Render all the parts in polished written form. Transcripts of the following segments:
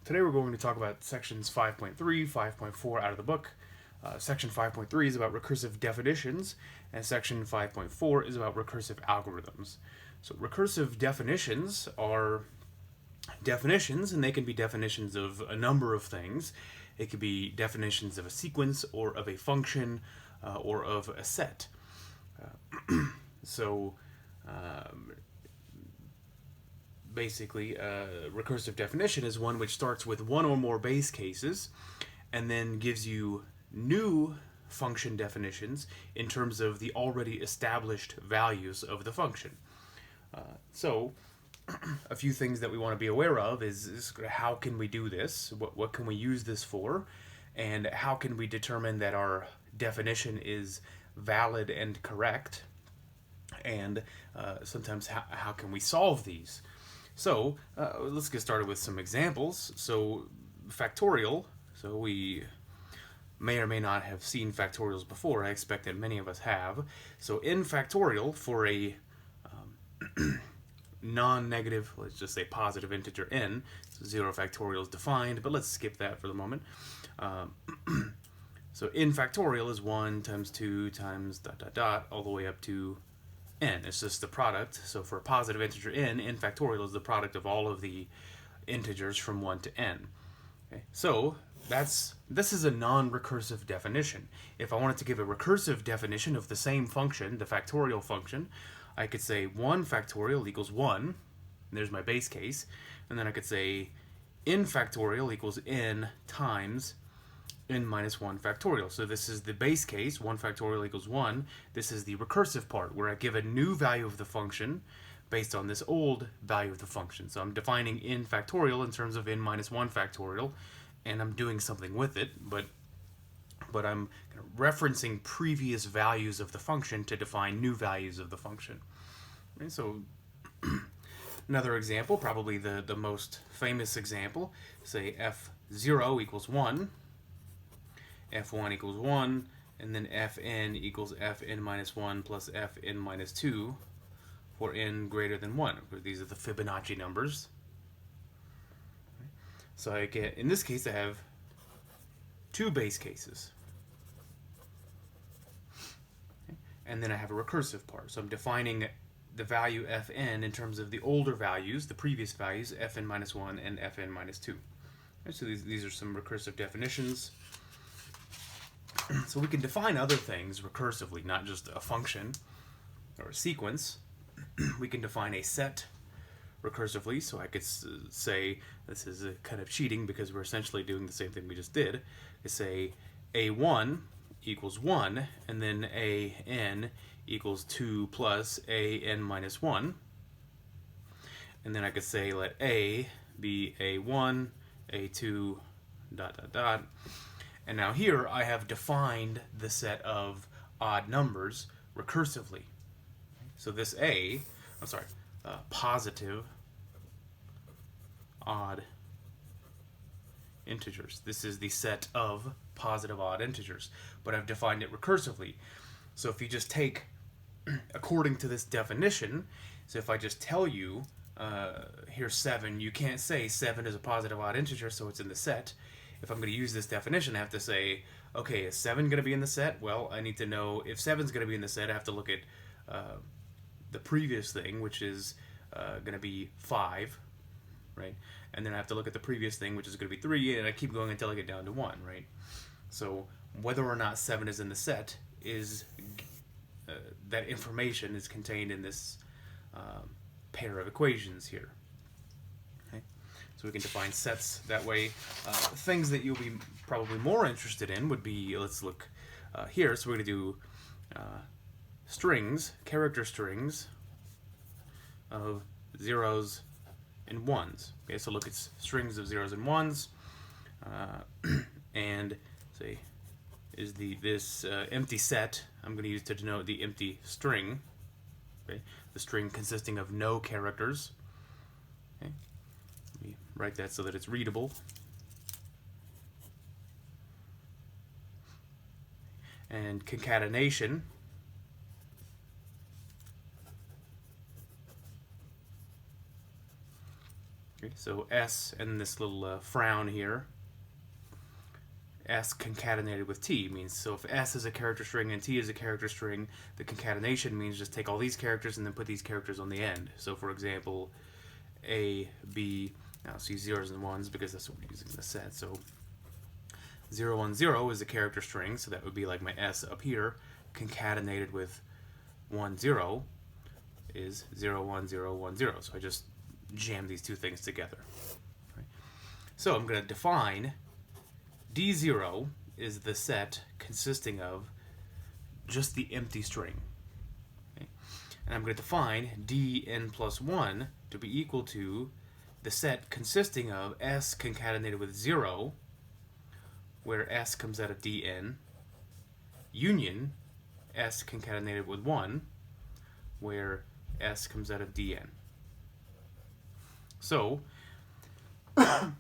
Today we're going to talk about sections 5.3, 5.4 out of the book. Section 5.3 is about recursive definitions, and section 5.4 is about recursive algorithms. So recursive definitions are definitions, and they can be definitions of a number of things. It could be definitions of a sequence, or of a function, or of a set. So basically, a recursive definition is one which starts with one or more base cases and then gives you new function definitions in terms of the already established values of the function. So a few things that we want to be aware of is how can we do this? What can we use this for? And how can we determine that our definition is valid and correct? And sometimes how can we solve these? So let's get started with some examples. So factorial, so we may or may not have seen factorials before. I expect that many of us have. So in factorial, for a non-negative, let's just say positive integer n, so 0 factorial is defined, but let's skip that for the moment. So in factorial is 1 times 2 times ... all the way up to n. It's just the product. So for a positive integer n factorial is the product of all of the integers from 1 to n. Okay? So this is a non-recursive definition. If I wanted to give a recursive definition of the same function, the factorial function, I could say 1 factorial equals 1, and there's my base case, and then I could say n factorial equals n times n minus 1 factorial. So this is the base case, 1 factorial equals 1. This is the recursive part, where I give a new value of the function based on this old value of the function. So I'm defining n factorial in terms of n minus 1 factorial, and I'm doing something with it, but I'm referencing previous values of the function to define new values of the function. Okay, so another example, probably the most famous example, say f0 equals 1, f1 equals 1, and then fn equals fn minus 1 plus fn minus 2 for n greater than 1. These are the Fibonacci numbers. So I get, in this case, I have two base cases. And then I have a recursive part. So I'm defining the value fn in terms of the older values, the previous values, fn minus 1 and fn minus 2. Okay, so these are some recursive definitions. So we can define other things recursively, not just a function or a sequence. We can define a set recursively, so I could say, this is a kind of cheating because we're essentially doing the same thing we just did. I say a1 equals 1, and then an equals 2 plus an minus 1. And then I could say let a be a1, a2, ... And now here I have defined the set of odd numbers recursively. So this positive odd integers. This is the set of positive odd integers, but I've defined it recursively. So if you just take, according to this definition, so if I just tell you, here's 7, you can't say 7 is a positive odd integer, so it's in the set. If I'm going to use this definition, I have to say, okay, is 7 going to be in the set? Well, I need to know if 7 is going to be in the set. I have to look at the previous thing, which is going to be 5, right? And then I have to look at the previous thing, which is going to be 3, and I keep going until I get down to 1, right? So whether or not 7 is in the set is that information is contained in this pair of equations here. So we can define sets that way. Things that you'll be probably more interested in would be, let's look here. So we're going to do strings, character strings of zeros and ones. Okay, so look at strings of zeros and ones, and say is this empty set I'm going to use to denote the empty string. Okay, the string consisting of no characters. Okay. Write that so that it's readable. And concatenation Okay, so S and this little frown here, S concatenated with T means, so if S is a character string and T is a character string, the concatenation means just take all these characters and then put these characters on the end. So for example, A, B, now see zeros and ones because that's what we're using in the set. So 0, 1, 0 is a character string, so that would be like my S up here, concatenated with 1, 0 is 0, 1, 0, 1, 0. So I just jam these two things together. Right? So I'm going to define D0 is the set consisting of just the empty string. Okay? And I'm going to define Dn plus 1 to be equal to the set consisting of S concatenated with 0, where S comes out of Dn, union S concatenated with 1, where S comes out of Dn. So,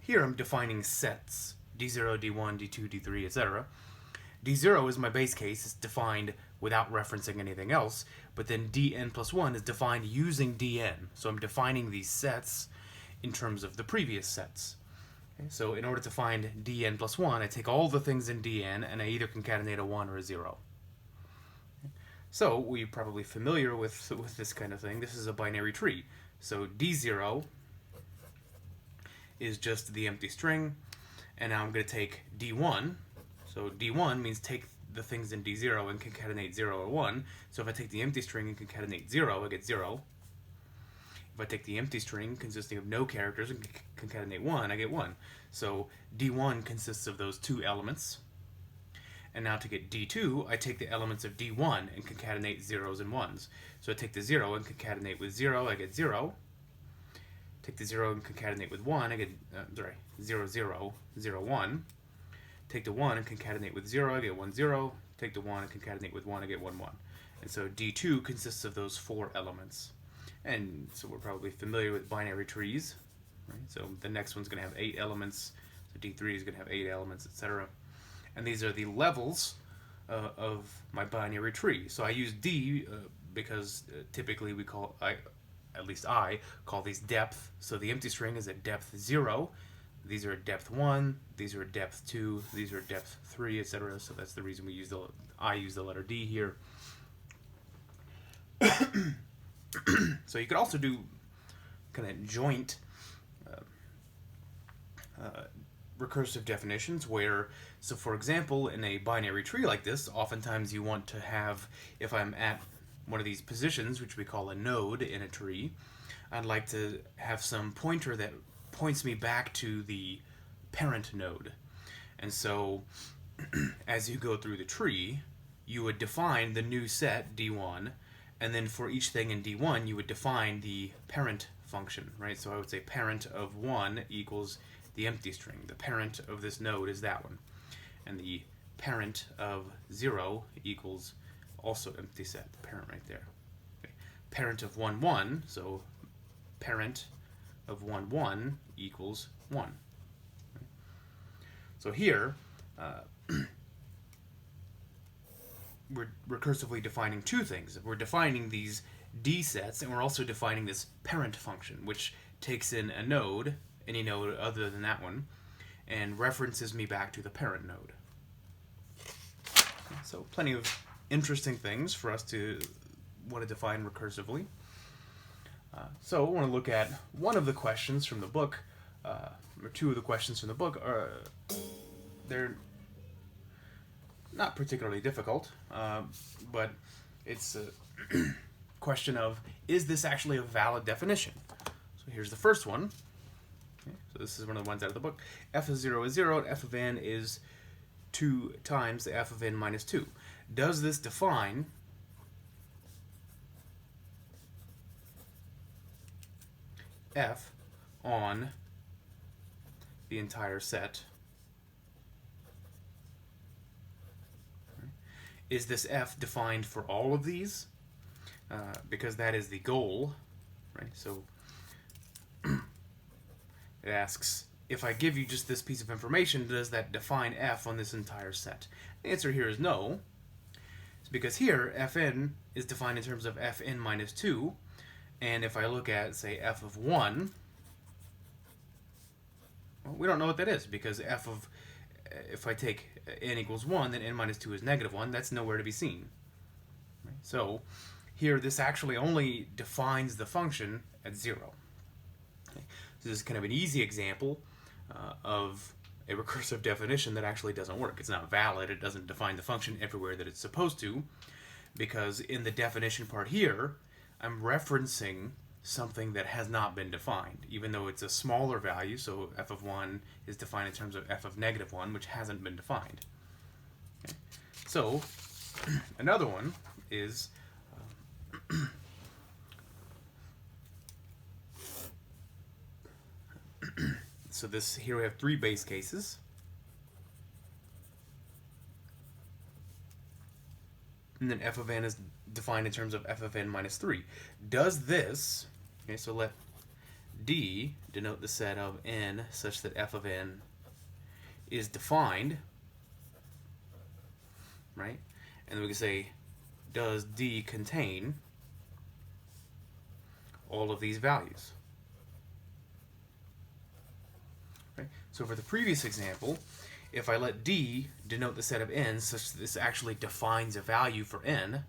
here I'm defining sets. D0, D1, D2, D3, etc. D0 is my base case. It's defined without referencing anything else. But then Dn plus 1 is defined using Dn. So I'm defining these sets in terms of the previous sets. Okay, so in order to find Dn plus 1, I take all the things in Dn and I either concatenate a 1 or a 0. Okay. So we're probably familiar with this kind of thing. This is a binary tree. So D0 is just the empty string. And now I'm going to take D1. So D1 means take the things in D0 and concatenate 0 or 1. So if I take the empty string and concatenate 0, I get 0. If I take the empty string consisting of no characters and concatenate 1, I get 1. So D1 consists of those two elements. And now to get D2, I take the elements of D1 and concatenate zeros and 1s. So I take the 0 and concatenate with 0, I get 0. Take the 0 and concatenate with 1, I get, 0, 0, 0, 1. Take the 1 and concatenate with 0, I get 1, 0. Take the 1 and concatenate with 1, I get 1, 1. And so D2 consists of those 4 elements. And so we're probably familiar with binary trees. Right? So the next one's going to have 8 elements. So D3 is going to have 8 elements, etc. And these are the levels of my binary tree. So I use D because typically we call, at least I call these depth. So the empty string is at depth 0. These are at depth 1. These are at depth 2. These are at depth 3, etc. So that's the reason I use the letter D here. So you could also do kind of joint recursive definitions where, so for example, in a binary tree like this, oftentimes you want to have, if I'm at one of these positions, which we call a node in a tree, I'd like to have some pointer that points me back to the parent node. And so as you go through the tree, you would define the new set, D1, and then for each thing in D1, you would define the parent function, right? So I would say parent of 1 equals the empty string. The parent of this node is that one. And the parent of 0 equals also empty set, the parent right there. Okay. Parent of 1, 1, so parent of 1, 1 equals 1. Okay. So here, we're recursively defining two things. We're defining these D sets, and we're also defining this parent function, which takes in a node, any node other than that one, and references me back to the parent node. So plenty of interesting things for us to want to define recursively. So I want to look at one of the questions from the book, or two of the questions from the book. They're not particularly difficult, but it's a question of, is this actually a valid definition? So here's the first one. Okay, so this is one of the ones out of the book. F of 0 is 0, and f of n is 2 times the f of n minus 2. Does this define f on the entire set? Is this f defined for all of these? Because that is the goal, right? So it asks, if I give you just this piece of information, does that define f on this entire set? The answer here is no. It's because here, fn is defined in terms of fn minus 2, and if I look at, say, f of 1, Well, we don't know what that is because if I take n equals 1, then n minus 2 is negative 1. That's nowhere to be seen. Right? So here, this actually only defines the function at 0. Okay? So this is kind of an easy example of a recursive definition that actually doesn't work. It's not valid. It doesn't define the function everywhere that it's supposed to, because in the definition part here, I'm referencing something that has not been defined, even though it's a smaller value. So f of 1 is defined in terms of f of negative 1, which hasn't been defined. Okay. So another one is so this here we have 3 base cases. And then f of n is defined in terms of f of n minus 3. Does this, okay, so let D denote the set of n such that f of n is defined, right? And then we can say, does D contain all of these values? Right? So for the previous example, if I let D denote the set of n such that this actually defines a value for n,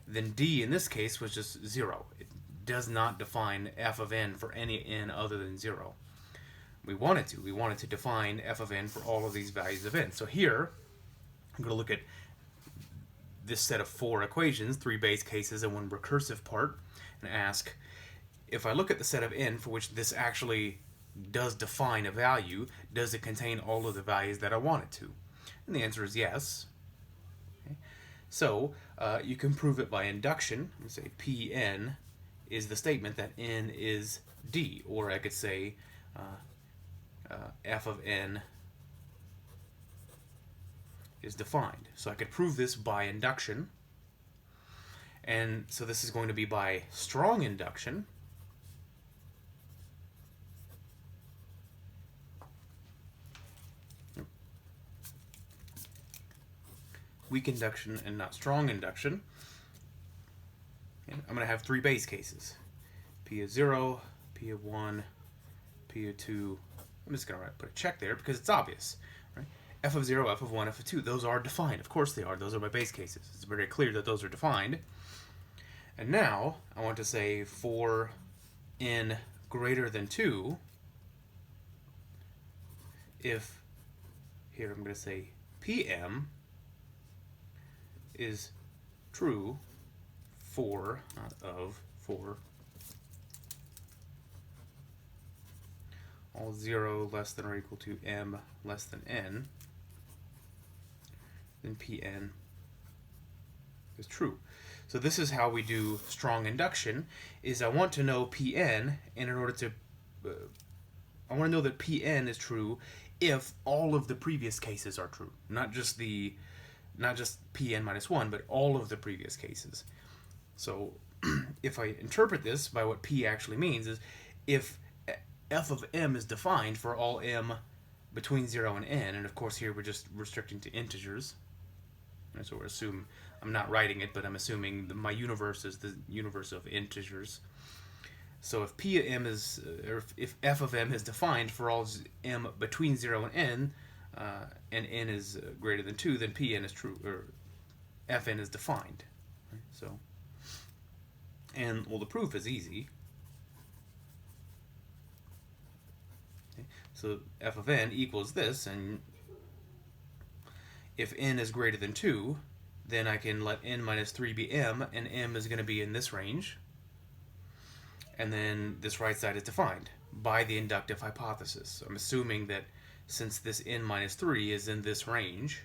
then D in this case was just 0. It does not define f of n for any n other than 0. We wanted to. We wanted to define f of n for all of these values of n. So here, I'm going to look at this set of 4 equations, 3 base cases and 1 recursive part, and ask, if I look at the set of n for which this actually does define a value, does it contain all of the values that I want it to? And the answer is yes. Okay. So you can prove it by induction. Let's say Pn is the statement that n is D, or I could say f of n is defined. So I could prove this by induction. And so this is going to be by strong induction. Weak induction and not strong induction. Okay. I'm going to have 3 base cases. P of 0, P of 1, P of 2. I'm just going to put a check there because it's obvious. Right? F of 0, F of 1, F of 2. Those are defined. Of course they are. Those are my base cases. It's very clear that those are defined. And now I want to say for n greater than 2, if here I'm going to say Pm is true for, not of, for all 0 less than or equal to m less than n, then Pn is true. So this is how we do strong induction, is I want to know Pn, and in order to, I want to know that Pn is true if all of the previous cases are true, not just Pn minus 1, but all of the previous cases. So if I interpret this by what P actually means, is if f of m is defined for all m between 0 and n, and of course here we're just restricting to integers. And so we're assuming, I'm not writing it, but I'm assuming my universe is the universe of integers. So if P of m is, or if f of m is defined for all m between 0 and n is greater than 2, then Pn is true, or Fn is defined. Right? So, and well, the proof is easy. Okay? So f of n equals this, and if n is greater than 2, then I can let n minus 3 be m, and m is going to be in this range. And then this right side is defined by the inductive hypothesis. So I'm assuming that since this n minus 3 is in this range,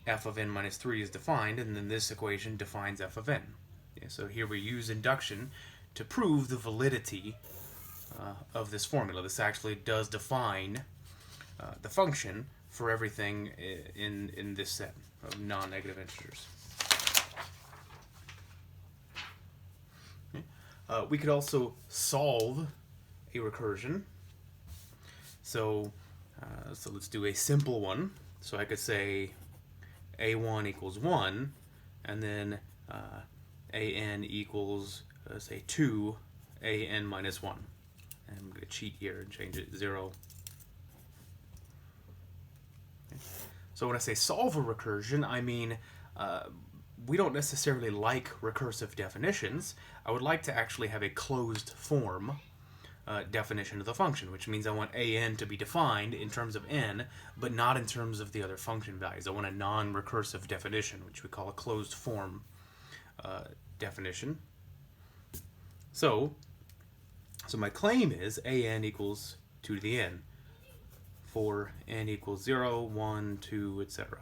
f of n minus 3 is defined, and then this equation defines f of n. Okay, so here we use induction to prove the validity of this formula. This actually does define the function for everything in this set of non-negative integers. Okay. We could also solve a recursion. So let's do a simple one. So I could say a1 equals 1, and then an equals, say, 2 an minus 1. And I'm going to cheat here and change it 0, So when I say solve a recursion, I mean we don't necessarily like recursive definitions. I would like to actually have a closed form definition of the function, which means I want an to be defined in terms of n, but not in terms of the other function values. I want a non-recursive definition, which we call a closed form definition. So my claim is an equals 2 to the n for n equals 0, 1, 2, etc.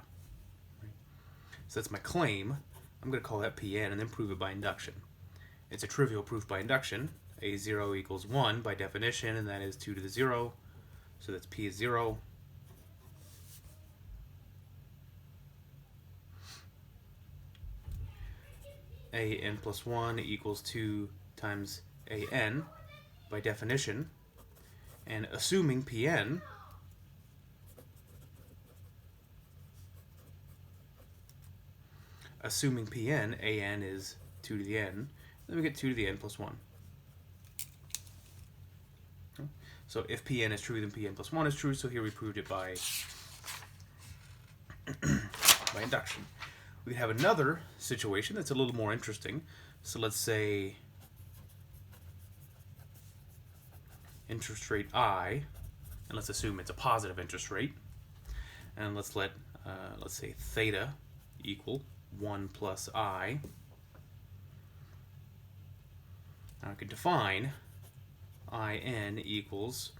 So that's my claim. I'm going to call that Pn and then prove it by induction. It's a trivial proof by induction. A0 equals 1 by definition, and that is 2 to the 0. So that's P is 0. An plus 1 equals 2 times an by definition. And assuming Pn, an is 2 to the n, then we get 2 to the n plus 1. Okay. So if Pn is true, then Pn plus 1 is true, so here we proved it by induction. We have another situation that's a little more interesting. So let's say interest rate I, and let's assume it's a positive interest rate, and let's say theta equal 1 plus I. Now I could define in equals,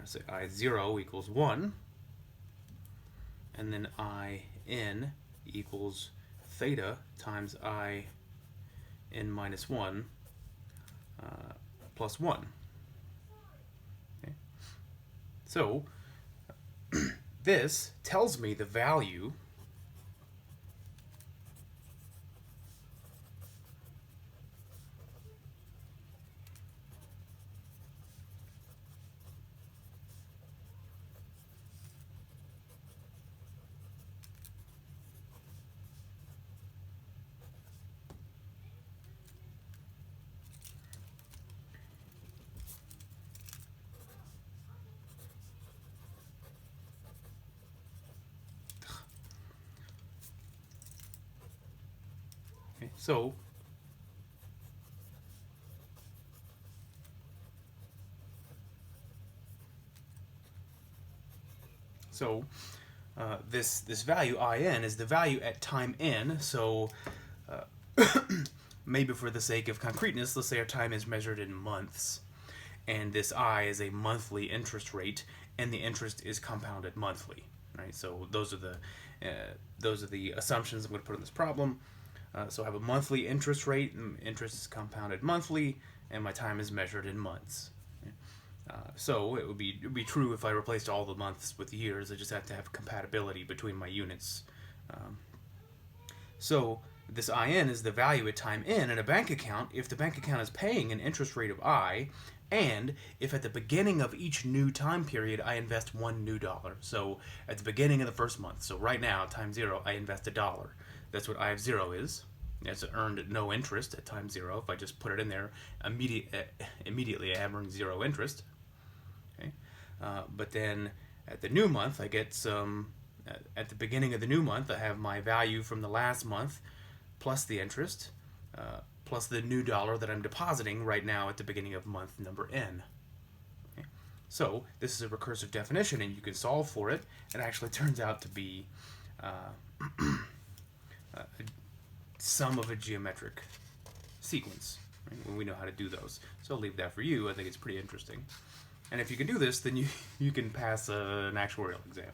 say I0 equals 1, and then in equals theta times in minus 1 plus 1. Okay. So this tells me the value So this value in is the value at time n. So maybe for the sake of concreteness, let's say our time is measured in months, and this I is a monthly interest rate, and the interest is compounded monthly. Right. So those are the assumptions I'm going to put in this problem. So I have a monthly interest rate, and interest is compounded monthly, and my time is measured in months. So it would be true if I replaced all the months with years. I just have to have compatibility between my units. So this IN is the value at time n in a bank account if the bank account is paying an interest rate of I, and if at the beginning of each new time period I invest $1 new. So at the beginning of the first month, so right now, time 0, I invest $1. That's what I of 0 is. It's earned no interest at time 0. If I just put it in there, immediately I have earned 0 interest. Okay, but then at the new month, I get some. At the beginning of the new month, I have my value from the last month, plus the interest, plus the new dollar that I'm depositing right now at the beginning of month number n. Okay. So this is a recursive definition, and you can solve for it. It actually turns out to be sum of a geometric sequence, right, when we know how to do those. So I'll leave that for you. I think it's pretty interesting. And if you can do this, then you can pass an actuarial exam.